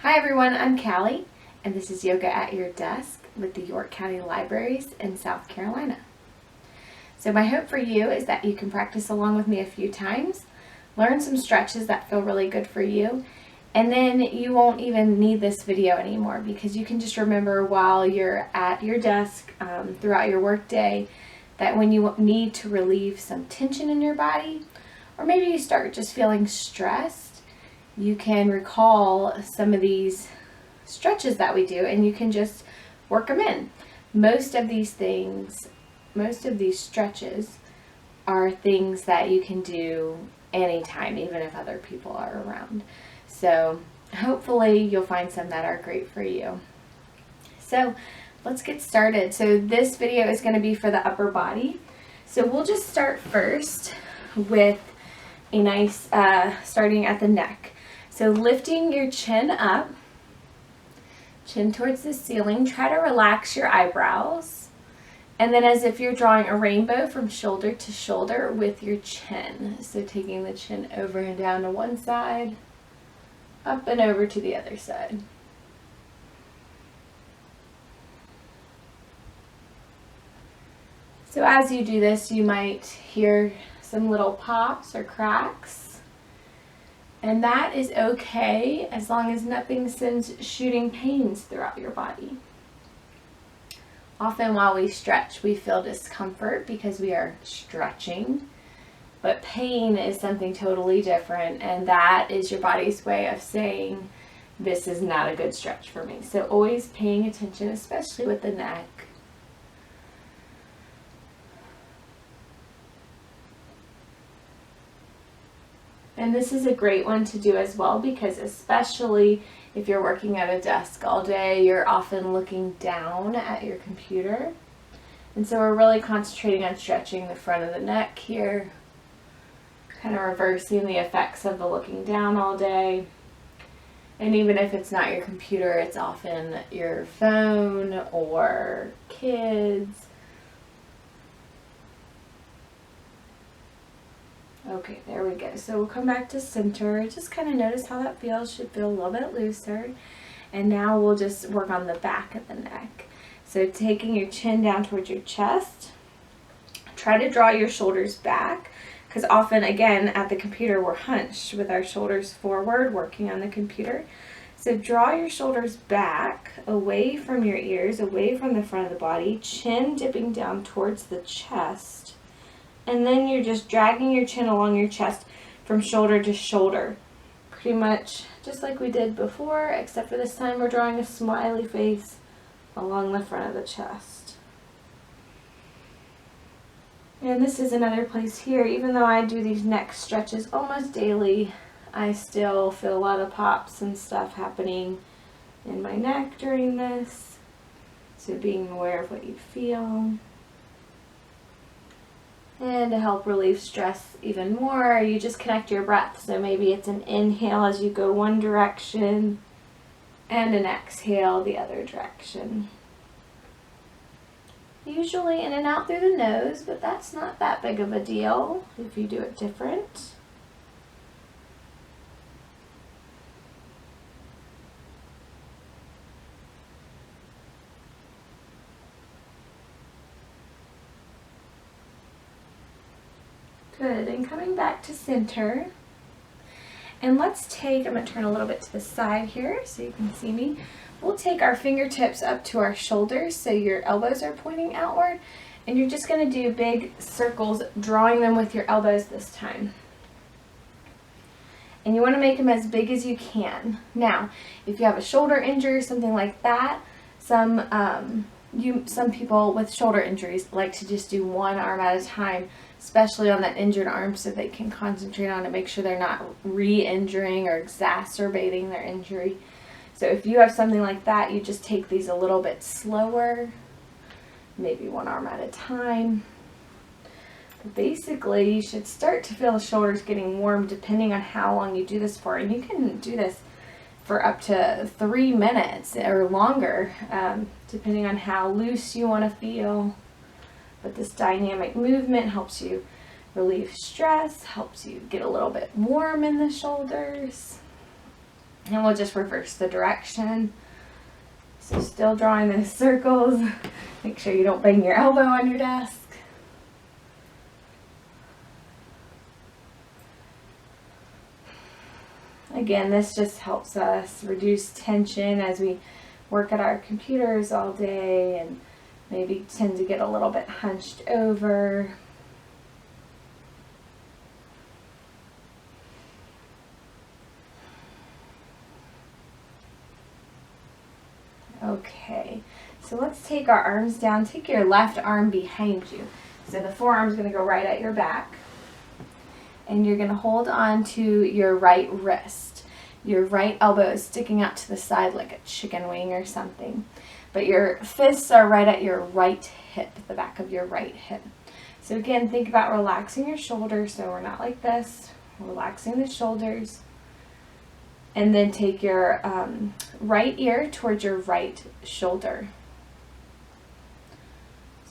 Hi everyone, I'm Callie, and this is Yoga at Your Desk with the York County Libraries in South Carolina. So my hope for you is that you can practice along with me a few times, learn some stretches that feel really good for you, and then you won't even need this video anymore because you can just remember while you're at your desk throughout your workday that when you need to relieve some tension in your body, or maybe you start just feeling stressed, you can recall some of these stretches that we do and you can just work them in. Most of these stretches are things that you can do anytime, even if other people are around. So hopefully you'll find some that are great for you. So let's get started. So this video is going to be for the upper body. So we'll just start first with a nice starting at the neck. So lifting your chin up, chin towards the ceiling, try to relax your eyebrows. And then as if you're drawing a rainbow from shoulder to shoulder with your chin. So taking the chin over and down to one side, up and over to the other side. So as you do this, you might hear some little pops or cracks. And that is okay as long as nothing sends shooting pains throughout your body. Often while we stretch, we feel discomfort because we are stretching, but pain is something totally different, and that is your body's way of saying, this is not a good stretch for me. So always paying attention, especially with the neck. And this is a great one to do as well because especially if you're working at a desk all day, you're often looking down at your computer. And so we're really concentrating on stretching the front of the neck here, kind of reversing the effects of the looking down all day. And even if it's not your computer, it's often your phone or kids. Okay, there we go. So we'll come back to center. Just kind of notice how that feels. Should feel a little bit looser. And now we'll just work on the back of the neck. So taking your chin down towards your chest. Try to draw your shoulders back because often, again, at the computer, we're hunched with our shoulders forward working on the computer. So draw your shoulders back, away from your ears, away from the front of the body, chin dipping down towards the chest. And then you're just dragging your chin along your chest from shoulder to shoulder. Pretty much just like we did before, except for this time we're drawing a smiley face along the front of the chest. And this is another place here. Even though I do these neck stretches almost daily, I still feel a lot of pops and stuff happening in my neck during this. So being aware of what you feel. And to help relieve stress even more, you just connect your breath. So maybe it's an inhale as you go one direction and an exhale the other direction. Usually in and out through the nose, but that's not that big of a deal if you do it different. Good, and coming back to center. And let's take, I'm going to turn a little bit to the side here so you can see me. We'll take our fingertips up to our shoulders so your elbows are pointing outward. And you're just going to do big circles, drawing them with your elbows this time. And you want to make them as big as you can. Now, if you have a shoulder injury or something like that, some people with shoulder injuries like to just do one arm at a time, especially on that injured arm, so they can concentrate on it, make sure they're not re-injuring or exacerbating their injury. So if you have something like that, you just take these a little bit slower, maybe one arm at a time. But basically, you should start to feel the shoulders getting warm depending on how long you do this for. And you can do this for up to 3 minutes or longer, depending on how loose you want to feel. But this dynamic movement helps you relieve stress, helps you get a little bit warm in the shoulders. And we'll just reverse the direction. So still drawing those circles. Make sure you don't bang your elbow on your desk. Again, this just helps us reduce tension as we work at our computers all day and maybe tend to get a little bit hunched over. Okay, so let's take our arms down. Take your left arm behind you. So the forearm's going to go right at your back. And you're going to hold on to your right wrist. Your right elbow is sticking out to the side like a chicken wing or something. But your fists are right at your right hip, the back of your right hip. So again, think about relaxing your shoulders so we're not like this. Relaxing the shoulders. And then take your right ear towards your right shoulder.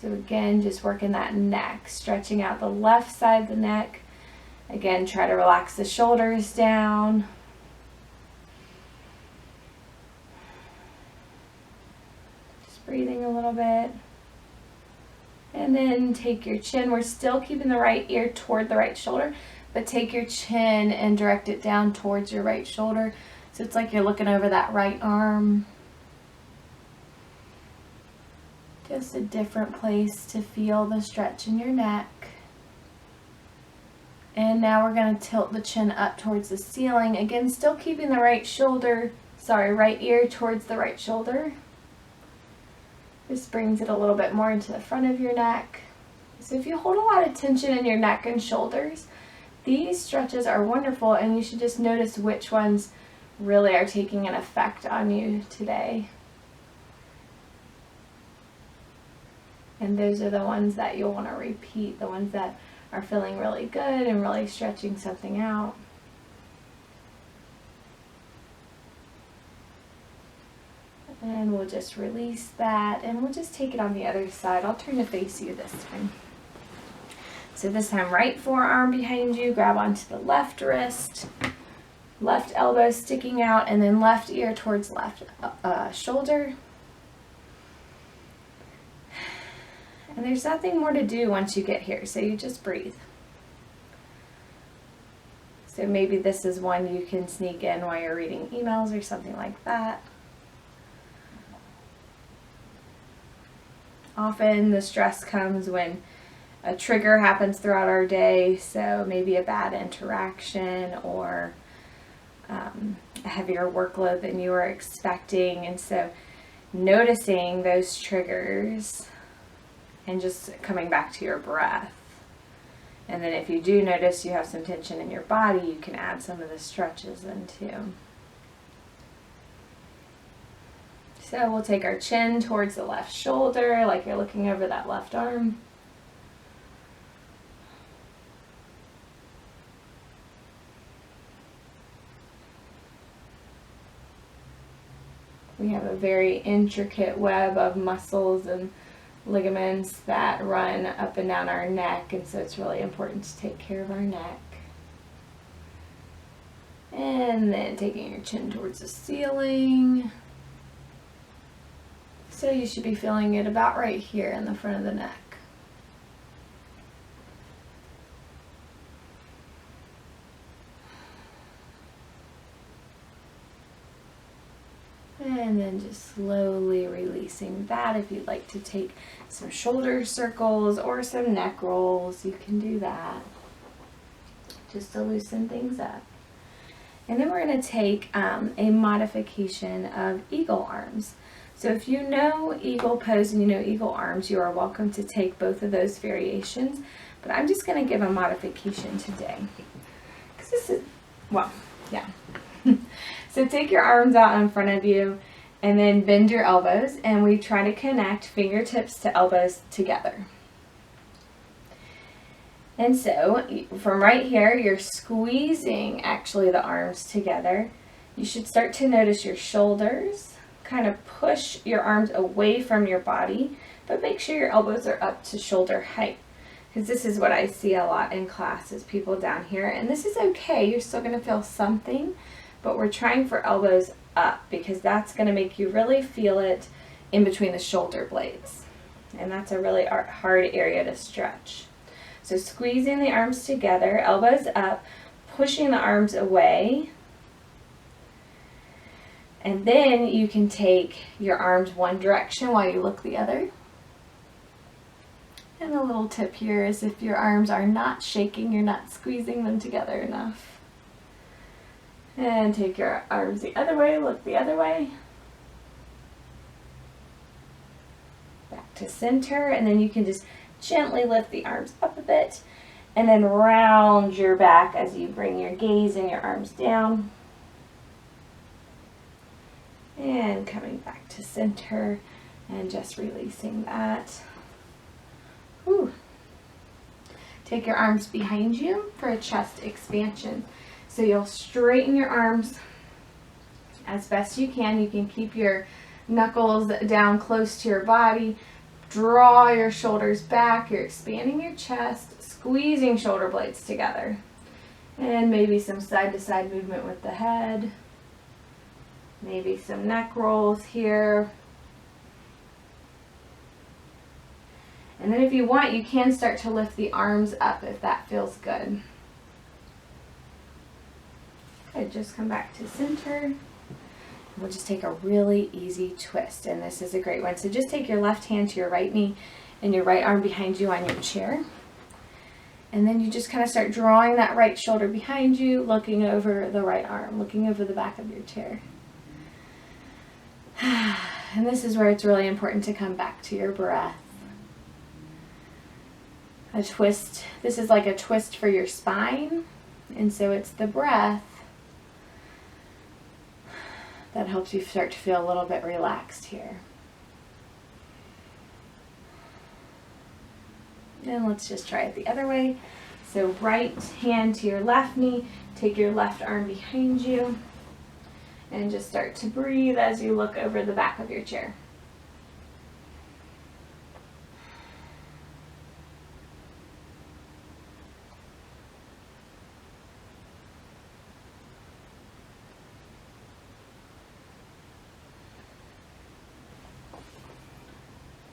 So again, just working that neck, stretching out the left side of the neck. Again, try to relax the shoulders down. Just breathing a little bit. And then take your chin. We're still keeping the right ear toward the right shoulder, but take your chin and direct it down towards your right shoulder. So it's like you're looking over that right arm. Just a different place to feel the stretch in your neck. And now we're going to tilt the chin up towards the ceiling. Again, still keeping the right ear towards the right shoulder. This brings it a little bit more into the front of your neck. So if you hold a lot of tension in your neck and shoulders, these stretches are wonderful, and you should just notice which ones really are taking an effect on you today. And those are the ones that you'll want to repeat, the ones that are feeling really good and really stretching something out. And we'll just release that, and we'll just take it on the other side. I'll turn to face you this time. So this time, right forearm behind you, grab onto the left wrist, left elbow sticking out, and then left ear towards left shoulder. And there's nothing more to do once you get here, so you just breathe. So maybe this is one you can sneak in while you're reading emails or something like that. Often the stress comes when a trigger happens throughout our day, so maybe a bad interaction or a heavier workload than you were expecting. And so noticing those triggers and just coming back to your breath. And then if you do notice you have some tension in your body, you can add some of the stretches in too. So we'll take our chin towards the left shoulder, like you're looking over that left arm. We have a very intricate web of muscles and ligaments that run up and down our neck, and so it's really important to take care of our neck. And then taking your chin towards the ceiling. So you should be feeling it about right here in the front of the neck. And then just slowly releasing that. If you'd like to take some shoulder circles or some neck rolls, you can do that, just to loosen things up. And then we're going to take a modification of eagle arms. So if you know eagle pose and you know eagle arms, you are welcome to take both of those variations. But I'm just going to give a modification today. Because this is, well, yeah. So take your arms out in front of you and then bend your elbows, and we try to connect fingertips to elbows together. And so from right here, you're squeezing actually the arms together. You should start to notice your shoulders, kind of push your arms away from your body, but make sure your elbows are up to shoulder height. Because this is what I see a lot in class is people down here, and this is okay. You're still going to feel something, but we're trying for elbows up because that's going to make you really feel it in between the shoulder blades. And that's a really hard area to stretch. So squeezing the arms together, elbows up, pushing the arms away. And then you can take your arms one direction while you look the other. And a little tip here is if your arms are not shaking, you're not squeezing them together enough. And take your arms the other way, look the other way. Back to center, and then you can just gently lift the arms up a bit and then round your back as you bring your gaze and your arms down. And coming back to center and just releasing that. Whew. Take your arms behind you for a chest expansion. So you'll straighten your arms as best you can. You can keep your knuckles down close to your body. Draw your shoulders back. You're expanding your chest, squeezing shoulder blades together. And maybe some side-to-side movement with the head. Maybe some neck rolls here. And then if you want, you can start to lift the arms up if that feels good. Good, just come back to center. We'll just take a really easy twist, and this is a great one. So just take your left hand to your right knee and your right arm behind you on your chair. And then you just kind of start drawing that right shoulder behind you, looking over the right arm, looking over the back of your chair. And this is where it's really important to come back to your breath. A twist, this is like a twist for your spine, and so it's the breath that helps you start to feel a little bit relaxed here. And let's just try it the other way. So right hand to your left knee, take your left arm behind you, and just start to breathe as you look over the back of your chair.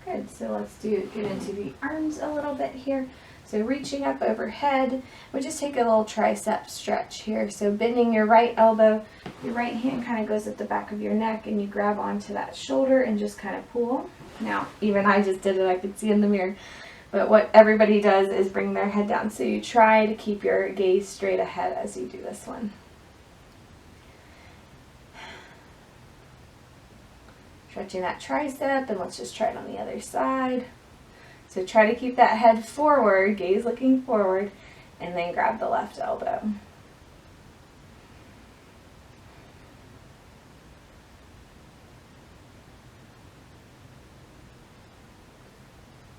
Good, so let's get into the arms a little bit here. So reaching up overhead, we just take a little tricep stretch here. So bending your right elbow, your right hand kind of goes at the back of your neck and you grab onto that shoulder and just kind of pull. Now, even I just did it, I could see in the mirror. But what everybody does is bring their head down. So you try to keep your gaze straight ahead as you do this one. Stretching that tricep, and let's just try it on the other side. So try to keep that head forward, gaze looking forward, and then grab the left elbow.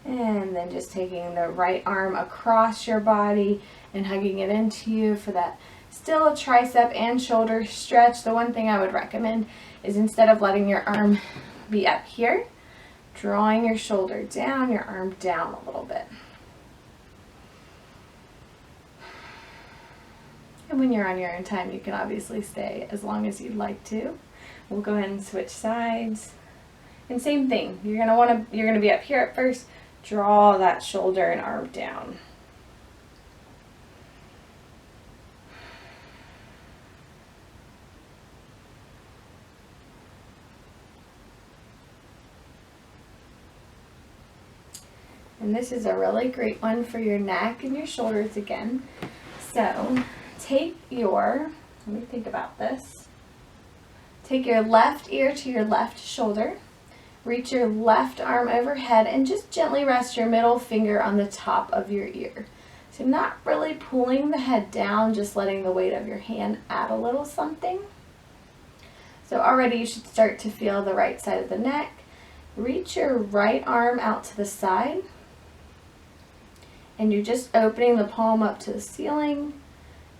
And then just taking the right arm across your body and hugging it into you for that still a tricep and shoulder stretch. The one thing I would recommend is instead of letting your arm be up here, drawing your shoulder down, your arm down a little bit. And when you're on your own time, you can obviously stay as long as you'd like to. We'll go ahead and switch sides. And same thing, you're gonna be up here at first, draw that shoulder and arm down. And this is a really great one for your neck and your shoulders again. So take your, let me think about this. Take your left ear to your left shoulder. Reach your left arm overhead and just gently rest your middle finger on the top of your ear. So not really pulling the head down, just letting the weight of your hand add a little something. So already you should start to feel the right side of the neck. Reach your right arm out to the side. And you're just opening the palm up to the ceiling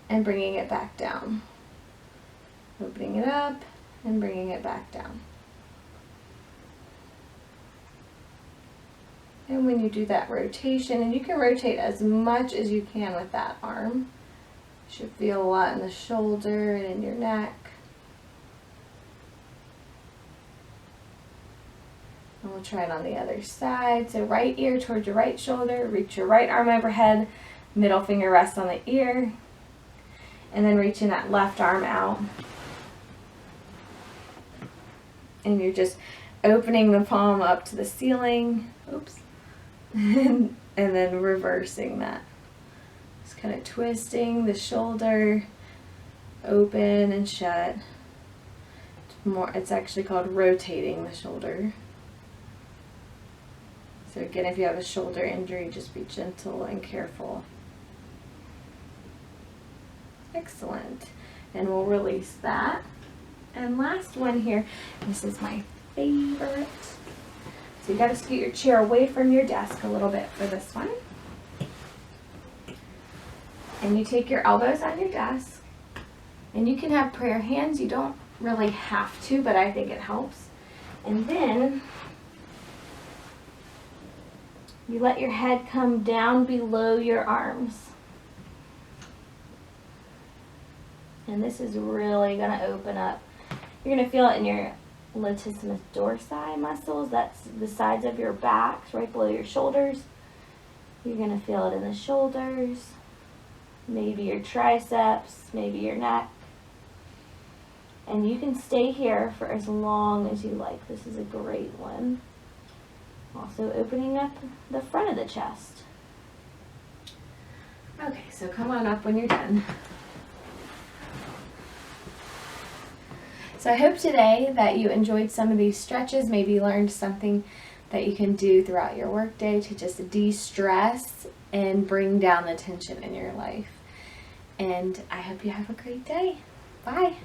and bringing it back down. Opening it up and bringing it back down. And when you do that rotation, and you can rotate as much as you can with that arm. You should feel a lot in the shoulder and in your neck. we'll try it on the other side. So right ear towards your right shoulder, reach your right arm overhead, middle finger rests on the ear, and then reaching that left arm out. And you're just opening the palm up to the ceiling. Oops. And then reversing that. Just kind of twisting the shoulder, open and shut. It's actually called rotating the shoulder. So again, if you have a shoulder injury, just be gentle and careful. Excellent. And we'll release that. And last one here, this is my favorite. So you got to scoot your chair away from your desk a little bit for this one. And you take your elbows on your desk. And you can have prayer hands. You don't really have to, but I think it helps. And then you let your head come down below your arms. And this is really going to open up. You're going to feel it in your latissimus dorsi muscles. That's the sides of your backs, right below your shoulders. You're going to feel it in the shoulders, maybe your triceps, maybe your neck. And you can stay here for as long as you like. This is a great one. Also opening up the front of the chest. Okay, so come on up when you're done. So I hope today that you enjoyed some of these stretches, maybe learned something that you can do throughout your workday to just de-stress and bring down the tension in your life. And I hope you have a great day. Bye.